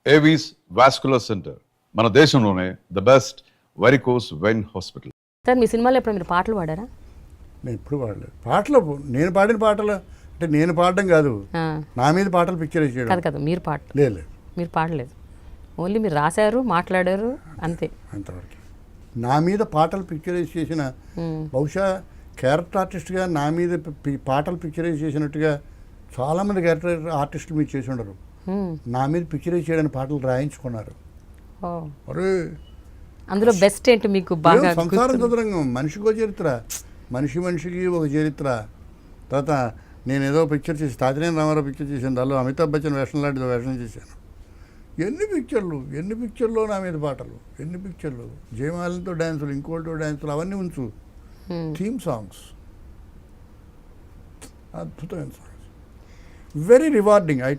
Avis vascular center మన దేశంలోనే the best varicose vein hospital. Sir మీ సినిమాలో ఎప్పుడు మీరు పాటలు పాడారా? నేను ఎప్పుడు పాడలేదు. పాటలు నేను పాడిన పాటలు అంటే నేను పాడడం కాదు, నా మీద పాటలు పిక్చరైజ్ చేయడం కాదు. మీరు పాట లేదు, మీరు పాడలేదు, ఓన్లీ మీరు రాశారు, మాట్లాడారు, అంతే. అంతవరకు నా మీద పాటలు పిక్చరైజ్ చేసిన, బహుశా క్యారెక్టర్ ఆర్టిస్ట్గా నా మీద పాటలు పిక్చరైజ్ చేసినట్టుగా చాలామంది క్యారెక్టర్ ఆర్టిస్టులు మీరు చేసి ఉండరు. నా మీద పిక్చరైజ్ చేయడానికి పాటలు రాయించుకున్నారు. అరే అందులో బెస్ట్ ఏంటి మీకు బాగా? సంసారం చదురంగం, మనిషికో చరిత్ర, మనిషికి ఒక చరిత్ర. తర్వాత నేను ఏదో పిక్చర్ చేసి తాతినేని రామారావు పిక్చర్ చేశాను, దానిలో అమితాబ్ బచ్చన్ వేషం లాంటిది వేషం చేశాను. ఎన్ని పిక్చర్లు నా మీద పాటలు, ఎన్ని పిక్చర్లు, జయమాలతో డ్యాన్సులు, ఇంకోటితో డ్యాన్సులు, అవన్నీ ఉంచు. థీమ్ సాంగ్స్ అద్భుతమైన songs, very rewarding. I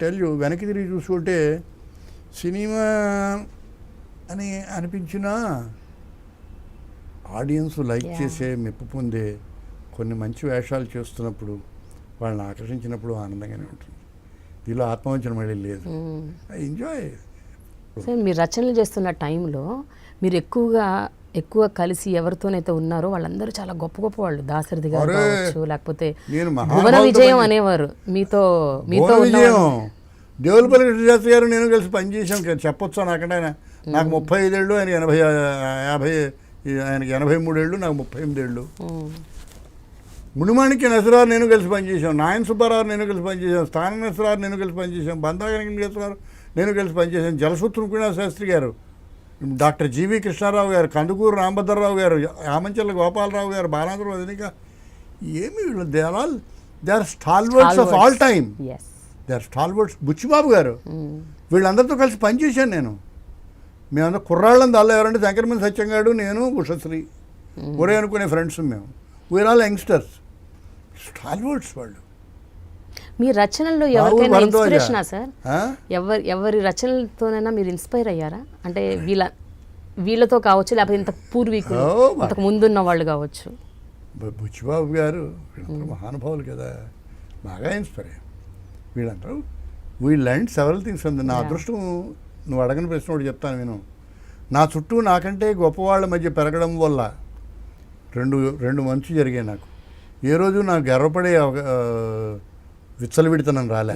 tell you వెనక్కి తిరిగి చూసుకుంటే సినిమా అని అనిపించినా ఆడియన్స్ లైక్ చేసే, మెప్పు పొందే కొన్ని మంచి వేషాలు చేస్తున్నప్పుడు, వాళ్ళని ఆకర్షించినప్పుడు ఆనందంగానే ఉంటుంది. దీనిలో ఆత్మవంచన మళ్ళీ లేదు. I enjoy. సార్ మీరు రచనలు చేస్తున్న టైంలో మీరు ఎక్కువ కలిసి ఎవరితోనైతే ఉన్నారో వాళ్ళందరూ చాలా గొప్ప గొప్ప వాళ్ళు, దాశరథి గారు కావచ్చు, లేకపోతే భువన విజయం అనేవారు, మీతో దేవులపల్లి కృష్ణశాస్త్రి గారు నేను కలిసి పనిచేసాం. చెప్పొచ్చా నాకంటే? నాకు 35 ఏళ్ళు, ఆయనకి 50, ఆయనకి 83 ఏళ్ళు, నాకు 38 ఏళ్ళు. మునిమాణిక్య నసరారు నేను కలిసి పనిచేసాం, నాయన సుబ్బారావు నేను కలిసి పనిచేసాం, స్థాన నసరారు నేను కలిసి పనిచేసాం, బంధాగనసరారు నేను కలిసి పనిచేసాం, జలసూత్రం కుండాల శాస్త్రి గారు, డాక్టర్ జీవి కృష్ణారావు గారు, కందుకూరు రాంభద్రరావు గారు, ఆమంచెల్ల గోపాలరావు గారు, బాలాంధ్ర వదినిక, ఏమి వీళ్ళు they are stalwarts of all time. They are stalwarts. Buchibabu garu, వీళ్ళందరితో కలిసి పనిచేశాను నేను. మేమందరూ కుర్రాళ్ళని దానిలో ఎవరంటే శంకరమణి సత్యంగాడు, నేను, ఉషశ్రీ, ఒరే అనుకునే ఫ్రెండ్స్ మేము. వీఆర్ ఆల్ యంగ్స్టర్స్, స్టాల్వర్డ్స్ వాళ్ళు. మీ రచనల్లో ఎవరికైనా ఇన్స్పిరేషనా సార్? ఎవరి రచనలతోనైనా మీరు ఇన్స్పైర్ అయ్యారా? అంటే వీళ్ళతో కావచ్చు, లేకపోతే ఇంత పూర్వీకులు, ఇంతకు ముందున్న వాళ్ళు కావచ్చు. బుచ్చిబాబు గారు వీళ్ళందరూ మహానుభావులు కదా, బాగా ఇన్స్పైర్ అయ్యారు వీళ్ళందరూ. We learn several things. నా అదృష్టం, నువ్వు అడగని ప్రశ్న ఒకటి చెప్తాను నేను. నా చుట్టూ నాకంటే గొప్పవాళ్ళ మధ్య పెరగడం వల్ల రెండు మంచి జరిగాయి నాకు. ఏ రోజు నాకు గర్వపడే విచ్చలవిడితనం రాలే.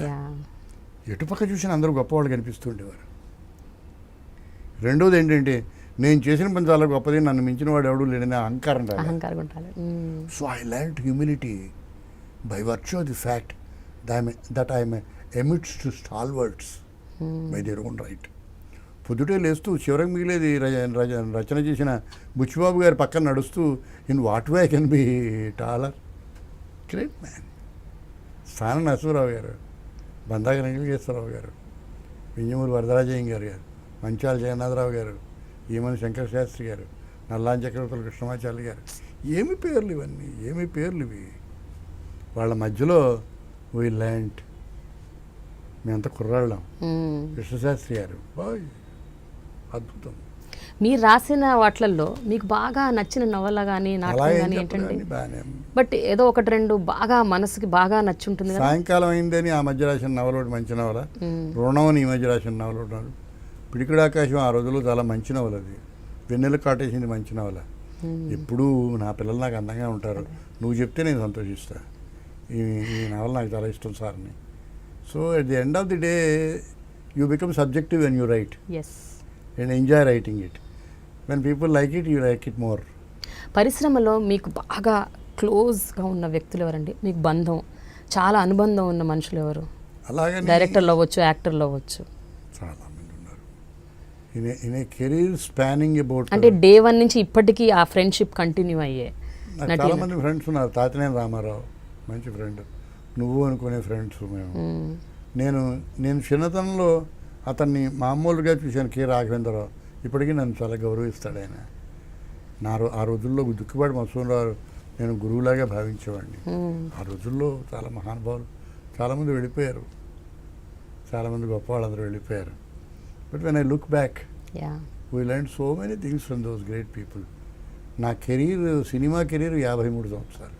ఎటుపక్క చూసినా అందరూ గొప్పవాళ్ళు కనిపిస్తుండేవారు. రెండోది ఏంటంటే, నేను చేసిన పని చాలా గొప్పది, నన్ను మించిన వాడు ఎవడు లేడని అహంకారం రాలేదు. So I learned humility by virtue of the fact that I'm emits to stalwarts by their own right. పొద్దుటే లేస్తూ చివరికి మిగిలేది రచన చేసిన బుచ్చిబాబు గారి పక్కన నడుస్తూ, in what way I can be taller, great man. స్థాన నరసింహరావు గారు, బందాక వెంకటేశ్వరరావు గారు, వింజమూరి వరదరాజయ్య గారు, మంచాల జగన్నాథరావు గారు, ఈమని శంకర శాస్త్రి గారు, నల్లాన్ చక్రవర్తుల కృష్ణమాచార్య గారు, ఏమి పేర్లు ఇవన్నీ, ఏమి పేర్లు ఇవి. వాళ్ళ మధ్యలో వీ ల్యాండ్, మేమంతా కుర్రాళ్ళం. కృష్ణశాస్త్రి గారు బాయ్, అద్భుతం. మీరు రాసిన వాటిల్లో మీకు బాగా నచ్చిన నవల కానీ నాటకం కానీ ఏంటంటే? బట్ ఏదో ఒకటి రెండు బాగా మనసుకి బాగా నచ్చుంటుంది. సాయంకాలం అయిందని ఆ మధ్య రాసిన నవల ఒకటి మంచి నవల, రుణం అని ఈ మధ్య రాసిన నవల ఒకటి, పిడికిడి ఆకాశం ఆ రోజుల్లో చాలా మంచి నవల, అది వెన్నెల కాటేసింది మంచి నవల. ఎప్పుడూ నా పిల్లలు నాకు అందంగా ఉంటారు, నువ్వు చెప్తే నేను సంతోషిస్తా. ఈ నవల నాకు చాలా ఇష్టం సార్ని. So at the end of the day you become subjective when you right and enjoy writing it. When people like it, you like it more. పరిశ్రమలో మీకు బాగా క్లోజ్గా ఉన్న వ్యక్తులు ఎవరండి? మీకు బంధం, చాలా అనుబంధం ఉన్న మనుషులు ఎవరు? అలాగే డైరెక్టర్లు అవ్వచ్చు, యాక్టర్లు అవ్వచ్చు, చాలామంది ఉన్నారు. In a career spanning about, అంటే డే 1 నుంచి ఇప్పటికీ ఆ ఫ్రెండ్షిప్ కంటిన్యూ అయ్యే చాలామంది ఫ్రెండ్స్ ఉన్నారు. తాతినేని రామారావు మంచి ఫ్రెండ్, నువ్వు అనుకునే ఫ్రెండ్స్ మేము. నేను చిన్నతనంలో అతన్ని మామూలుగా చూశాను, కె రాఘవేంద్రరావు. ఇప్పటికీ నన్ను చాలా గౌరవిస్తాడు ఆయన. ఆ రోజుల్లో దుక్కిపాటి మసూరావు నేను గురువులాగా భావించేవాడిని. ఆ రోజుల్లో చాలా మహానుభావులు చాలామంది వెళ్ళిపోయారు, చాలామంది గొప్ప వాళ్ళందరూ వెళ్ళిపోయారు. But when I look back, we learn so many things from those great people. నా కెరీర్, సినిమా కెరీర్ 53 సంవత్సరాలు.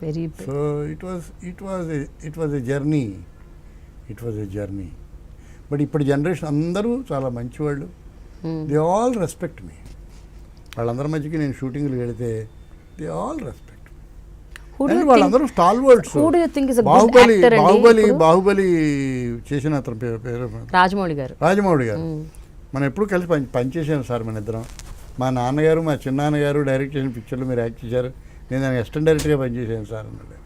So it was a journey. It was a journey. But ఇప్పుడు జనరేషన్ అందరూ చాలా మంచివాళ్ళు. దే ఆల్ రెస్పెక్ట్ మీ. వాళ్ళందరి మధ్యకి నేను షూటింగ్లు వెళితే దే ఆల్ రెస్పెక్ట్. వాళ్ళందరూ స్టాల్ వర్డ్స్. బాహుబలి చేసిన అతని పేరు రాజమౌళి గారు. మనం ఎప్పుడు కలిసి పనిచేసాను సార్ మన ఇద్దరం. మా నాన్నగారు మా చిన్నాన్నగారు డైరెక్ట్ చేసిన పిక్చర్లు మీరు యాక్ట్ చేశారు, నేను దానికి అసిస్టెంట్ డైరెక్టర్గా పనిచేసాను సార్ అన్నాడు.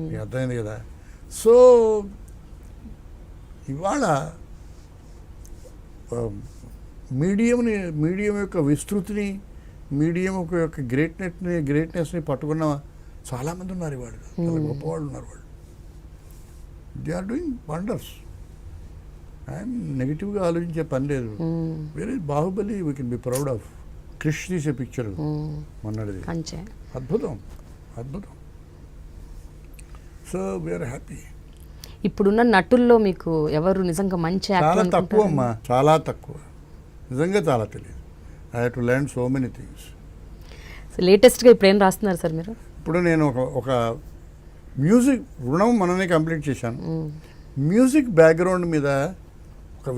మీకు అర్థమైంది కదా. సో ఇవాళ మీడియం యొక్క విస్తృతిని, మీడియం యొక్క గ్రేట్నెస్ని పట్టుకున్న చాలామంది ఉన్నారు ఇవాళ. చాలా గొప్పవాళ్ళు ఉన్నారు వాళ్ళు. They are doing wonders. I'm నెగిటివ్గా ఆలోచించే పని లేదు. వేరే Baahubali we can be proud of. Krish తీసే పిక్చర్ మొన్నటిది అద్భుతం. So we are happy. ఇప్పుడున్న నటుల్లో మీకు ఎవరు నిజంగా మంచి చాలా తక్కువ అమ్మా, చాలా తక్కువ. నిజంగా చాలా తెలియదు. I have to learn so many things. లేటెస్ట్గా ఇప్పుడు ఏం రాస్తున్నారు సార్ మీరు? ఇప్పుడు నేను ఒక మ్యూజిక్ రుణం మననే కంప్లీట్ చేశాను. మ్యూజిక్ బ్యాక్గ్రౌండ్ మీద ఒక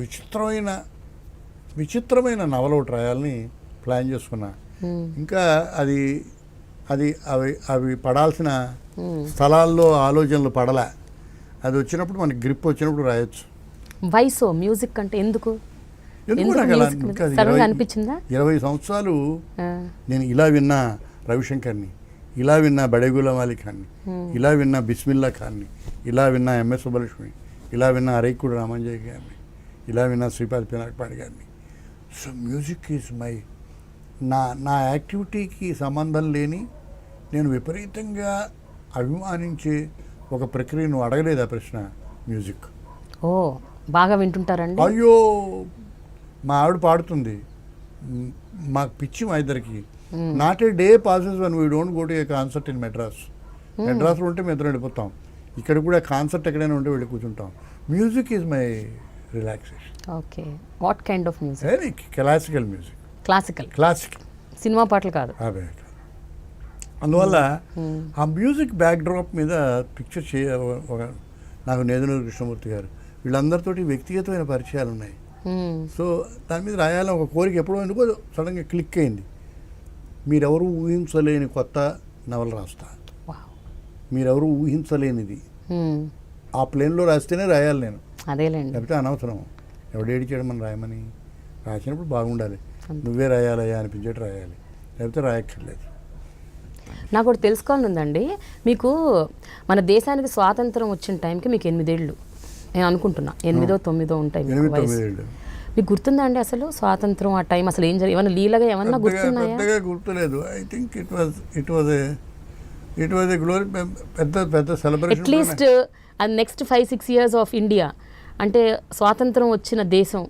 విచిత్రమైన నవల ఒకటి రాయాలని ప్లాన్ చేసుకున్నా. ఇంకా అవి పడాల్సిన స్థలాల్లో ఆలోచనలు పడలే. అది వచ్చినప్పుడు మనకి గ్రిప్ వచ్చినప్పుడు రాయొచ్చు. వయసు మ్యూజిక్ అంటే ఎందుకు అనిపించిందా? 20 సంవత్సరాలు నేను ఇలా విన్నా రవిశంకర్ని, ఇలా విన్నా బడేగుల మాలి ఖాన్ని, ఇలా విన్నా బిస్మిల్లా ఖాన్ని, ఇలా విన్నా ఎంఎస్ సుబ్బలక్ష్మి, ఇలా విన్నా అరైకుడు రామంజయ్ గారిని, ఇలా విన్నా శ్రీపాద పినాకపాణి గారిని. సో మ్యూజిక్ ఈజ్ నా యాక్టివిటీకి సంబంధం లేని, నేను విపరీతంగా అభిమానించే ఒక ప్రక్రియ. నువ్వు అడగలేదు ఆ ప్రశ్న. మ్యూజిక్ బాగా వింటుంటారండి? అయ్యో, మా ఆవిడ పాడుతుంది, మాకు పిచ్చి మా ఇద్దరికి. Not a day passes one we don't go to a concert in Madras. మెడ్రాస్లో ఉంటే మేము ఇద్దరం వెళ్ళిపోతాం. ఇక్కడ కూడా కాన్సర్ట్ ఎక్కడైనా ఉంటే వెళ్ళి కూర్చుంటాం. Music is my relaxation. Okay. What kind of music? Very classical music. Classical cinema పాటలు కాదు. అందువల్ల ఆ మ్యూజిక్ బ్యాక్ డ్రాప్ మీద పిక్చర్ నాకు నేదునూరి కృష్ణమూర్తి గారు వీళ్ళందరితోటి వ్యక్తిగతమైన పరిచయాలు ఉన్నాయి. సో దాని మీద రాయాలని ఒక కోరిక ఎప్పుడో ఎందుకో సడన్గా క్లిక్ అయింది. మీరెవరూ ఊహించలేని కొత్త నవల రాస్తా. మీరెవరూ ఊహించలేనిది ఆ ప్లేన్లో రాస్తేనే రాయాలి నేను. అదేలేండి, లేకపోతే అనవసరం. ఎవడేడి చేయడం మనం రాయమని. రాసినప్పుడు బాగుండాలి, నువ్వే రాయాలయ్యా అనిపించేట్టు రాయాలి, లేకపోతే రాయక్కర్లేదు. నాకు ఒకటి తెలుసుకోవాలని ఉందండి. మీకు మన దేశానికి స్వాతంత్రం వచ్చిన టైంకి మీకు 8 ఏళ్ళు నేను అనుకుంటున్నా, 8, 9 ఉంటాయి మీకు వయసు. మీకు గుర్తుందా అండి అసలు స్వాతంత్రం ఆ టైం అసలు ఏం జరిగింది? ఏమన్నా లీలగా ఏమన్నా గుర్తున్నాయా? పెద్దగా గుర్తులేదు. I think it was a glory, పెద్ద సెలబ్రేషన్. అట్లీస్ట్ నెక్స్ట్ 5-6 years ఆఫ్ ఇండియా అంటే స్వాతంత్రం వచ్చిన దేశం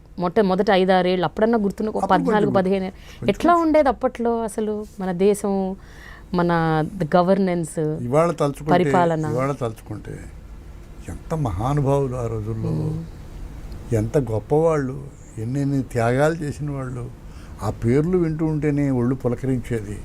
మొదట 5-6 ఏళ్ళు అప్పుడన్నా గుర్తున్న 14-15 ఎట్లా ఉండేది అప్పట్లో అసలు మన దేశం, మన గవర్నెన్స్, పరిపాలన? ఇవాళ తలుచుకుంటే ఎంత మహానుభావులు ఆ రోజుల్లో, ఎంత గొప్పవాళ్ళు, ఎన్నెన్ని త్యాగాలు చేసిన వాళ్ళు. ఆ పేర్లు వింటూ ఉంటేనే ఒళ్ళు పులకరించేది.